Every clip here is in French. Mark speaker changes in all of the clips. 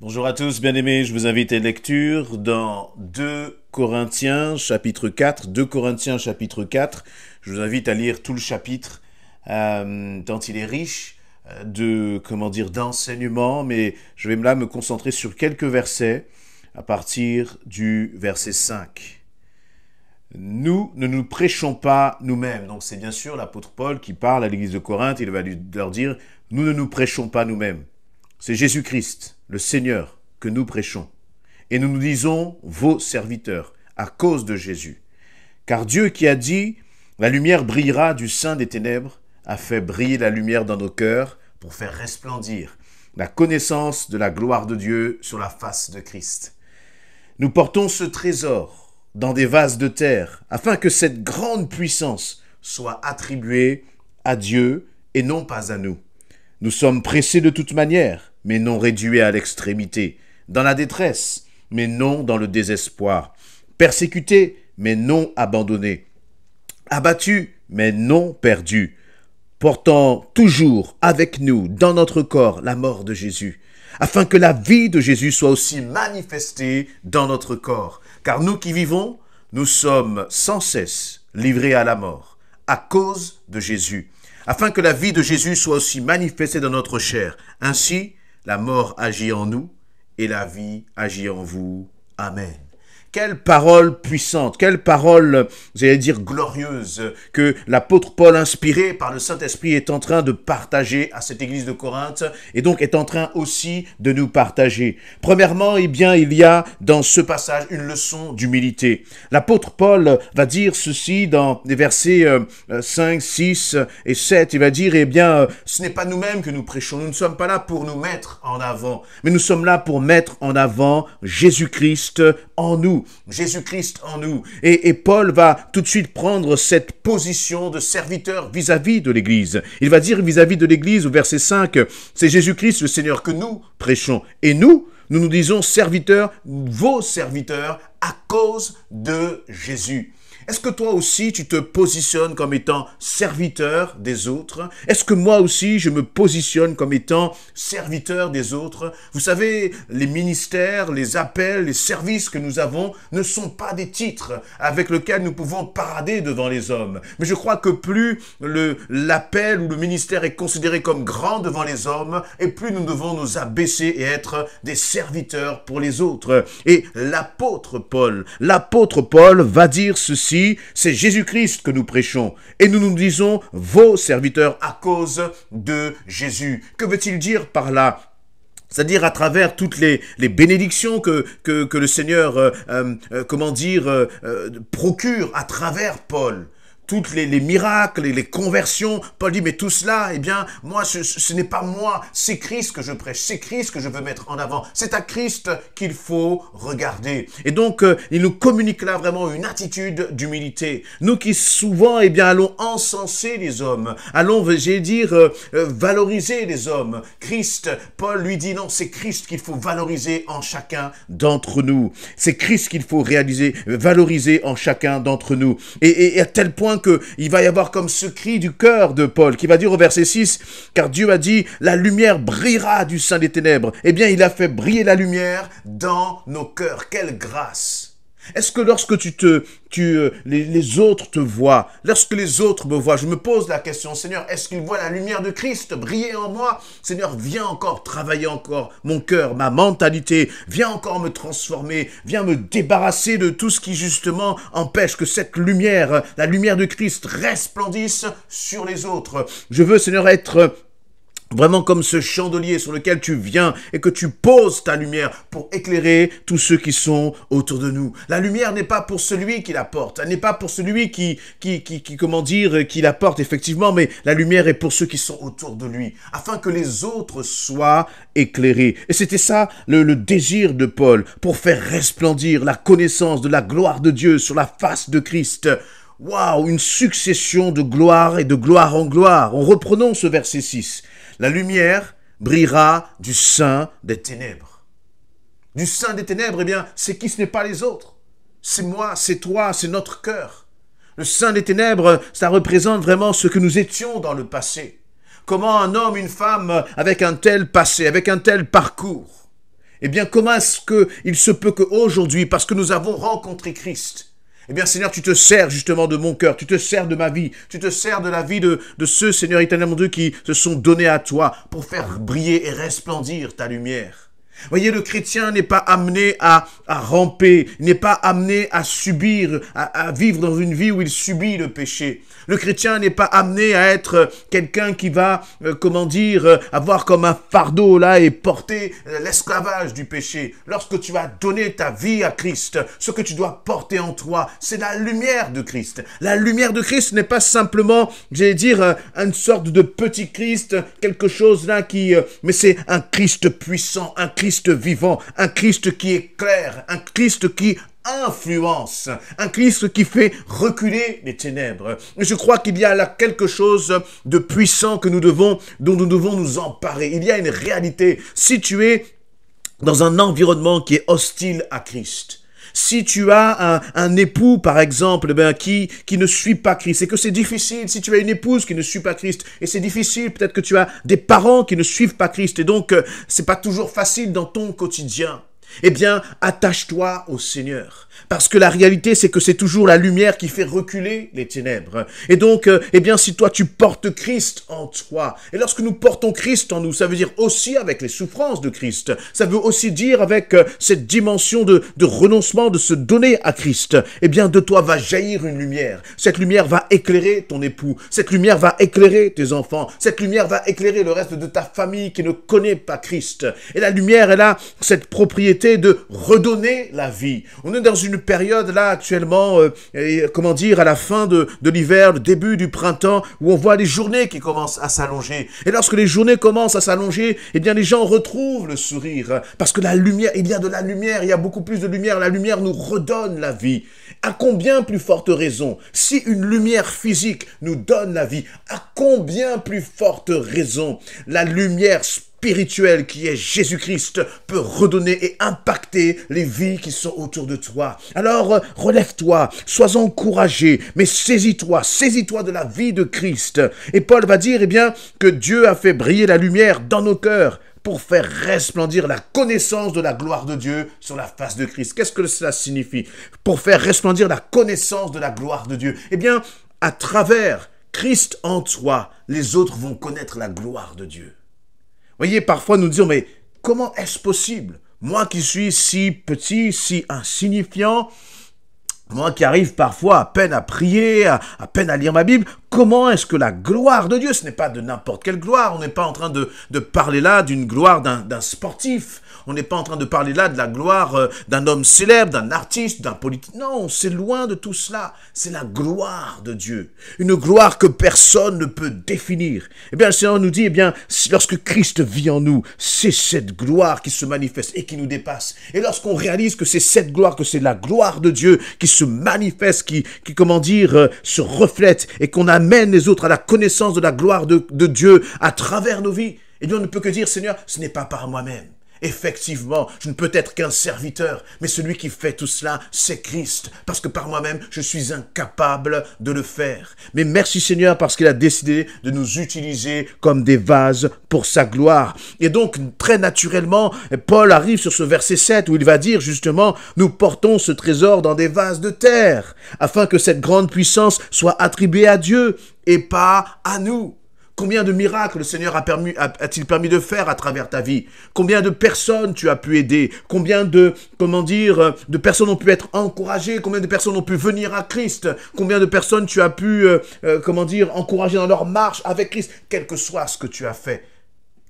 Speaker 1: Bonjour à tous, bien-aimés, je vous invite à une lecture dans 2 Corinthiens chapitre 4. 2 Corinthiens chapitre 4, je vous invite à lire tout le chapitre, tant il est riche d'enseignements, mais je vais là me concentrer sur quelques versets à partir du verset 5. Nous ne nous prêchons pas nous-mêmes. Donc c'est bien sûr l'apôtre Paul qui parle à l'église de Corinthe, il va leur dire, nous ne nous prêchons pas nous-mêmes. C'est Jésus-Christ, le Seigneur, que nous prêchons. Et nous nous disons vos serviteurs, à cause de Jésus. Car Dieu qui a dit, la lumière brillera du sein des ténèbres, a fait briller la lumière dans nos cœurs pour faire resplendir la connaissance de la gloire de Dieu sur la face de Christ. Nous portons ce trésor dans des vases de terre, afin que cette grande puissance soit attribuée à Dieu et non pas à nous. Nous sommes pressés de toute manière, mais non réduits à l'extrémité, dans la détresse, mais non dans le désespoir, persécutés, mais non abandonnés, abattus, mais non perdus, portant toujours avec nous dans notre corps la mort de Jésus, afin que la vie de Jésus soit aussi manifestée dans notre corps. Car nous qui vivons, nous sommes sans cesse livrés à la mort, à cause de Jésus, afin que la vie de Jésus soit aussi manifestée dans notre chair. Ainsi, la mort agit en nous et la vie agit en vous. Amen. Quelle parole puissante, quelle parole, j'allais dire glorieuse, que l'apôtre Paul, inspiré par le Saint-Esprit, est en train de partager à cette église de Corinthe, et donc est en train aussi de nous partager. Premièrement, il y a dans ce passage une leçon d'humilité. L'apôtre Paul va dire ceci dans les versets 5, 6 et 7. Il va dire, ce n'est pas nous-mêmes que nous prêchons, nous ne sommes pas là pour nous mettre en avant, mais nous sommes là pour mettre en avant Jésus-Christ en nous. Jésus-Christ en nous. Et Paul va tout de suite prendre cette position de serviteur vis-à-vis de l'Église. Il va dire vis-à-vis de l'Église au verset 5, c'est Jésus-Christ le Seigneur que nous prêchons. Et nous nous disons serviteurs, vos serviteurs, à cause de Jésus. Est-ce que toi aussi, tu te positionnes comme étant serviteur des autres? Est-ce que moi aussi, je me positionne comme étant serviteur des autres? Vous savez, les ministères, les appels, les services que nous avons ne sont pas des titres avec lesquels nous pouvons parader devant les hommes. Mais je crois que plus l'appel ou le ministère est considéré comme grand devant les hommes, et plus nous devons nous abaisser et être des serviteurs pour les autres. Et l'apôtre Paul va dire ceci, c'est Jésus-Christ que nous prêchons et nous nous disons vos serviteurs à cause de Jésus. Que veut-il dire par là ? C'est-à-dire à travers toutes les bénédictions que le Seigneur procure à travers Paul. Toutes les miracles, les conversions, Paul dit, mais tout cela, moi, ce n'est pas moi, c'est Christ que je prêche, c'est Christ que je veux mettre en avant, c'est à Christ qu'il faut regarder. Et donc, il nous communique là vraiment une attitude d'humilité. Nous qui souvent, allons encenser les hommes, allons, valoriser les hommes. Christ, Paul lui dit, non, c'est Christ qu'il faut valoriser en chacun d'entre nous. C'est Christ qu'il faut valoriser en chacun d'entre nous. Et à tel point qu'il va y avoir comme ce cri du cœur de Paul, qui va dire au verset 6, car Dieu a dit, la lumière brillera du sein des ténèbres. Il a fait briller la lumière dans nos cœurs. Quelle grâce! Est-ce que lorsque les autres te voient, lorsque les autres me voient, je me pose la question, Seigneur, est-ce qu'ils voient la lumière de Christ briller en moi? Seigneur, viens encore travailler encore mon cœur, ma mentalité, viens encore me transformer, viens me débarrasser de tout ce qui justement empêche que cette lumière, la lumière de Christ resplendisse sur les autres. Je veux, Seigneur, être vraiment comme ce chandelier sur lequel tu viens et que tu poses ta lumière pour éclairer tous ceux qui sont autour de nous. La lumière n'est pas pour celui qui la porte, elle n'est pas pour celui qui la porte effectivement, mais la lumière est pour ceux qui sont autour de lui, afin que les autres soient éclairés. Et c'était ça le désir de Paul, pour faire resplendir la connaissance de la gloire de Dieu sur la face de Christ. Waouh, une succession de gloire et de gloire en gloire. Reprenons ce verset 6. La lumière brillera du sein des ténèbres. Du sein des ténèbres, c'est qui? Ce n'est pas les autres. C'est moi, c'est toi, c'est notre cœur. Le sein des ténèbres, ça représente vraiment ce que nous étions dans le passé. Comment un homme, une femme avec un tel passé, avec un tel parcours, Eh bien, comment est-ce qu'il se peut qu'aujourd'hui, parce que nous avons rencontré Christ, eh bien, Seigneur, tu te sers justement de mon cœur, tu te sers de ma vie, tu te sers de la vie de ceux, Seigneur éternel mon Dieu, qui se sont donnés à toi pour faire briller et resplendir ta lumière. Voyez, le chrétien n'est pas amené à ramper, n'est pas amené à subir, à vivre dans une vie où il subit le péché. Le chrétien n'est pas amené à être quelqu'un qui va, avoir comme un fardeau là et porter l'esclavage du péché. Lorsque tu as donné ta vie à Christ, ce que tu dois porter en toi, c'est la lumière de Christ. La lumière de Christ n'est pas simplement, une sorte de petit Christ, quelque chose là mais c'est un Christ puissant, un Christ vivant, un Christ qui éclaire, un Christ qui influence, un Christ qui fait reculer les ténèbres. Je crois qu'il y a là quelque chose de puissant dont nous devons nous emparer. Il y a une réalité. Si tu es dans un environnement qui est hostile à Christ, si tu as un époux, par exemple, qui ne suit pas Christ, et que c'est difficile, si tu as une épouse qui ne suit pas Christ, et c'est difficile, peut-être que tu as des parents qui ne suivent pas Christ, et donc c'est pas toujours facile dans ton quotidien, eh bien, attache-toi au Seigneur. Parce que la réalité, c'est que c'est toujours la lumière qui fait reculer les ténèbres. Et donc, si toi, tu portes Christ en toi, et lorsque nous portons Christ en nous, ça veut dire aussi avec les souffrances de Christ. Ça veut aussi dire avec cette dimension de renoncement, de se donner à Christ. Eh bien, de toi va jaillir une lumière. Cette lumière va éclairer ton époux. Cette lumière va éclairer tes enfants. Cette lumière va éclairer le reste de ta famille qui ne connaît pas Christ. Et la lumière, elle a cette propriété de redonner la vie. On est dans une période là actuellement, à la fin de l'hiver, le début du printemps, où on voit les journées qui commencent à s'allonger. Et lorsque les journées commencent à s'allonger, eh bien les gens retrouvent le sourire. Parce que la lumière, il y a de la lumière, il y a beaucoup plus de lumière. La lumière nous redonne la vie. À combien plus forte raison, si une lumière physique nous donne la vie, à combien plus forte raison la lumière spirituel qui est Jésus-Christ peut redonner et impacter les vies qui sont autour de toi. Alors, relève-toi, sois encouragé, mais saisis-toi de la vie de Christ. Et Paul va dire, que Dieu a fait briller la lumière dans nos cœurs pour faire resplendir la connaissance de la gloire de Dieu sur la face de Christ. Qu'est-ce que cela signifie? Pour faire resplendir la connaissance de la gloire de Dieu. À travers Christ en toi, les autres vont connaître la gloire de Dieu. Voyez, parfois nous disons, mais comment est-ce possible? Moi qui suis si petit, si insignifiant, moi qui arrive parfois à peine à prier, à peine à lire ma Bible, comment est-ce que la gloire de Dieu, ce n'est pas de n'importe quelle gloire, on n'est pas en train de parler là d'une gloire d'un sportif, on n'est pas en train de parler là de la gloire d'un homme célèbre, d'un artiste, d'un politique. Non, c'est loin de tout cela. C'est la gloire de Dieu. Une gloire que personne ne peut définir. Le Seigneur nous dit, lorsque Christ vit en nous, c'est cette gloire qui se manifeste et qui nous dépasse. Et lorsqu'on réalise que c'est cette gloire, que c'est la gloire de Dieu qui se manifeste, qui se reflète et qu'on amène les autres à la connaissance de la gloire de Dieu à travers nos vies, on ne peut que dire, Seigneur, ce n'est pas par moi-même. Effectivement, je ne peux être qu'un serviteur, mais celui qui fait tout cela, c'est Christ, parce que par moi-même, je suis incapable de le faire. Mais merci Seigneur, parce qu'il a décidé de nous utiliser comme des vases pour sa gloire. Et donc, très naturellement, Paul arrive sur ce verset 7, où il va dire justement, nous portons ce trésor dans des vases de terre, afin que cette grande puissance soit attribuée à Dieu, et pas à nous. Combien de miracles le Seigneur a-t-il permis de faire à travers ta vie? Combien de personnes tu as pu aider? Combien de personnes ont pu être encouragées? Combien de personnes ont pu venir à Christ? Combien de personnes tu as pu, encourager dans leur marche avec Christ? Quel que soit ce que tu as fait,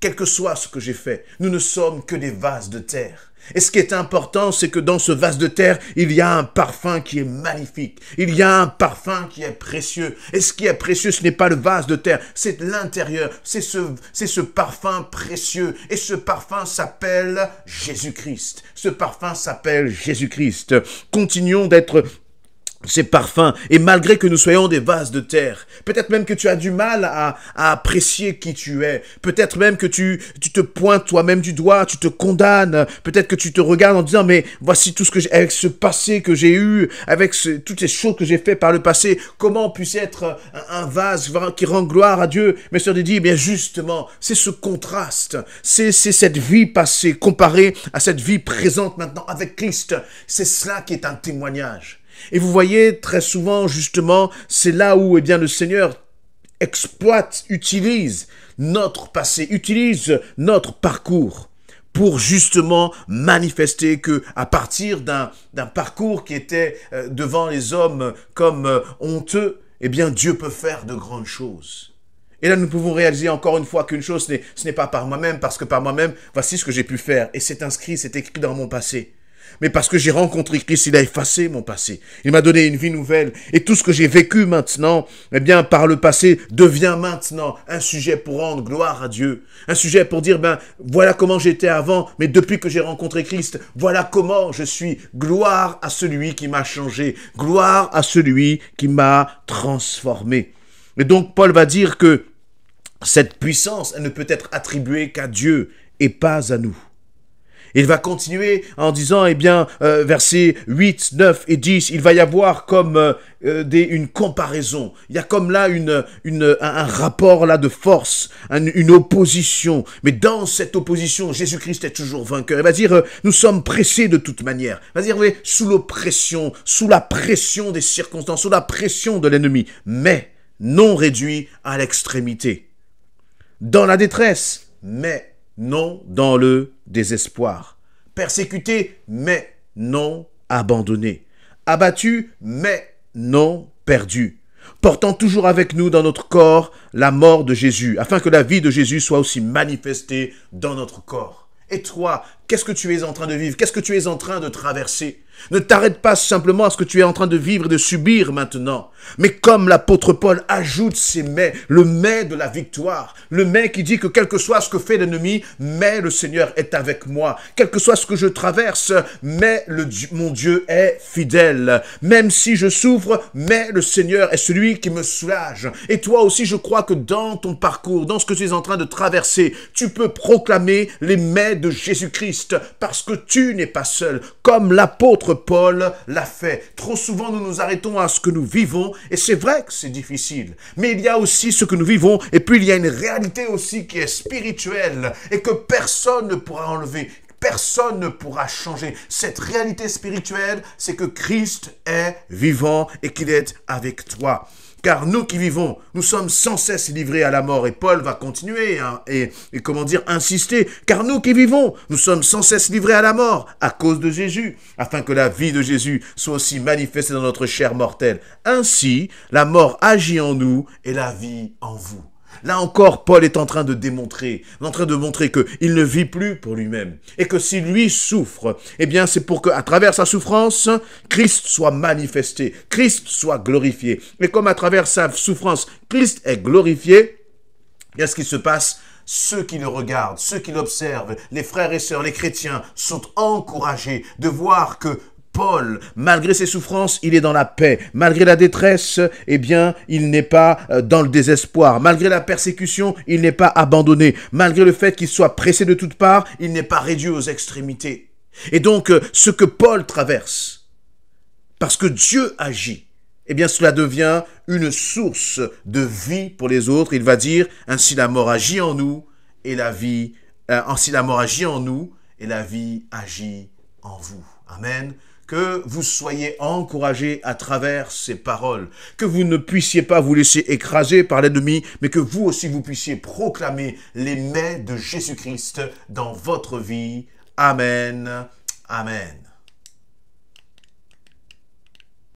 Speaker 1: quel que soit ce que j'ai fait, nous ne sommes que des vases de terre. Et ce qui est important, c'est que dans ce vase de terre, il y a un parfum qui est magnifique. Il y a un parfum qui est précieux. Et ce qui est précieux, ce n'est pas le vase de terre, c'est l'intérieur. C'est ce parfum précieux. Et ce parfum s'appelle Jésus-Christ. Ce parfum s'appelle Jésus-Christ. Continuons d'être ces parfums, et malgré que nous soyons des vases de terre, peut-être même que tu as du mal à apprécier qui tu es, peut-être même que tu te pointes toi-même du doigt, tu te condamnes, peut-être que tu te regardes en disant, mais voici tout ce que j'ai, avec ce passé que j'ai eu, avec toutes ces choses que j'ai fait par le passé, comment puis-je être un vase qui rend gloire à Dieu? Mais sœur dit, eh bien justement, c'est ce contraste, c'est cette vie passée comparée à cette vie présente maintenant avec Christ, c'est cela qui est un témoignage. Et vous voyez, très souvent, justement, c'est là où, eh bien, le Seigneur exploite, utilise notre passé, utilise notre parcours pour justement manifester que, à partir d'un parcours qui était devant les hommes comme honteux, eh bien, Dieu peut faire de grandes choses. Et là, nous pouvons réaliser encore une fois qu'une chose, ce n'est pas par moi-même, parce que par moi-même, voici ce que j'ai pu faire. Et c'est inscrit, c'est écrit dans mon passé. Mais parce que j'ai rencontré Christ, il a effacé mon passé. Il m'a donné une vie nouvelle. Et tout ce que j'ai vécu maintenant, eh bien, par le passé, devient maintenant un sujet pour rendre gloire à Dieu. Un sujet pour dire, ben, voilà comment j'étais avant, mais depuis que j'ai rencontré Christ, voilà comment je suis. Gloire à celui qui m'a changé. Gloire à celui qui m'a transformé. Et donc, Paul va dire que cette puissance, elle ne peut être attribuée qu'à Dieu et pas à nous. Il va continuer en disant, eh bien, versets 8, 9 et 10, il va y avoir comme une comparaison. Il y a comme là un rapport là de force, une opposition. Mais dans cette opposition, Jésus-Christ est toujours vainqueur. Il va dire, nous sommes pressés de toute manière. Il va dire, oui, sous l'oppression, sous la pression des circonstances, sous la pression de l'ennemi, mais non réduit à l'extrémité. Dans la détresse, mais non dans le désespoir. Persécuté, mais non abandonné. Abattu, mais non perdu. Portant toujours avec nous dans notre corps la mort de Jésus, afin que la vie de Jésus soit aussi manifestée dans notre corps. Et toi, qu'est-ce que tu es en train de vivre? Qu'est-ce que tu es en train de traverser? Ne t'arrête pas simplement à ce que tu es en train de vivre et de subir maintenant. Mais comme l'apôtre Paul ajoute ces mais, le mais de la victoire, le mais qui dit que quel que soit ce que fait l'ennemi, mais le Seigneur est avec moi. Quel que soit ce que je traverse, mais mon Dieu est fidèle. Même si je souffre, mais le Seigneur est celui qui me soulage. Et toi aussi, je crois que dans ton parcours, dans ce que tu es en train de traverser, tu peux proclamer les mais de Jésus-Christ parce que tu n'es pas seul. Comme l'apôtre Paul l'a fait. Trop souvent, nous nous arrêtons à ce que nous vivons et c'est vrai que c'est difficile. Mais il y a aussi ce que nous vivons et puis il y a une réalité aussi qui est spirituelle et que personne ne pourra enlever. Personne ne pourra changer. Cette réalité spirituelle, c'est que Christ est vivant et qu'il est avec toi. Car nous qui vivons, nous sommes sans cesse livrés à la mort. Et Paul va continuer et insister. Car nous qui vivons, nous sommes sans cesse livrés à la mort à cause de Jésus, afin que la vie de Jésus soit aussi manifestée dans notre chair mortelle. Ainsi, la mort agit en nous et la vie en vous. Là encore, Paul est en train de montrer qu'il ne vit plus pour lui-même. Et que si lui souffre, eh bien c'est pour qu'à travers sa souffrance, Christ soit manifesté, Christ soit glorifié. Et comme à travers sa souffrance, Christ est glorifié, qu'est-ce qui se passe? Ceux qui le regardent, ceux qui l'observent, les frères et sœurs, les chrétiens, sont encouragés de voir que Paul, malgré ses souffrances, il est dans la paix. Malgré la détresse, eh bien, il n'est pas dans le désespoir. Malgré la persécution, il n'est pas abandonné. Malgré le fait qu'il soit pressé de toutes parts, il n'est pas réduit aux extrémités. Et donc, ce que Paul traverse, parce que Dieu agit, eh bien, cela devient une source de vie pour les autres. Il va dire, ainsi la mort agit en nous et la vie, ainsi la mort agit en nous et la vie agit en vous. Amen. Que vous soyez encouragés à travers ces paroles, que vous ne puissiez pas vous laisser écraser par l'ennemi, mais que vous aussi vous puissiez proclamer les mais de Jésus-Christ dans votre vie. Amen. Amen.